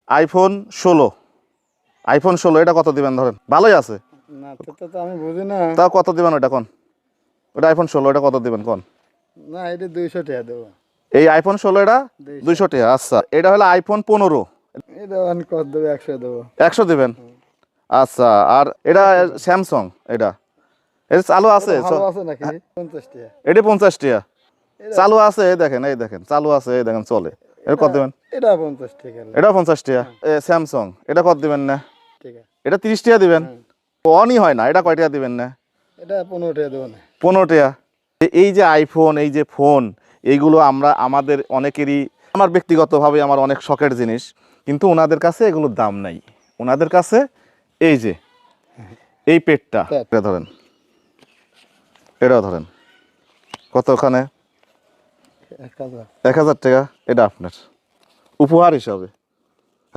IPhone 16, iPhone 16 এটা কত দিবেন ধরেন? ভালোই আছে। না তো আমি বুঝি না। তাও কত দিবেন ওটা কোন? ওটা আইফোন 16 এটা কত দিবেন কোন? না এটা 200 টাকা দেবো। এই আইফোন 16 এটা 200 টাকা। আচ্ছা, এটা হলো আইফোন 15, এটা আমি কত দেবো? 100 দেবো। 100 দিবেন। আচ্ছা, আর এটা স্যামসাং, এটা এটা চালু আছে? ভালো আছে নাকি? 50 টাকা। এটা 50 টাকা চালু আছে, এই দেখেন, এই দেখেন চালু আছে, এই দেখেন চলে। এটা কত দিবেন? এটা 50 টাকা। এটা 50 টাকা। স্যামসাং এটা কত দিবেন না? ঠিক আছে। এটা 30 টাকা দিবেন। অনই হয় না, এটা কয় টাকা দিবেন না? এটা 15 টাকা দেবো না। 15 টাকা। এই যে আইফোন, এই যে ফোন, এইগুলো আমরা আমাদের অনেকেরই, আমার ব্যক্তিগতভাবে আমার অনেক শখের জিনিস, কিন্তু ওনাদের কাছে এগুলোর দাম নাই। ওনাদের কাছে এই যে এই পেটটা, এটা ধরেন, এটাও ধরেন, কত ওখানে? 1000। 1000 টাকা। এটা আপনার উপহার হিসাবে।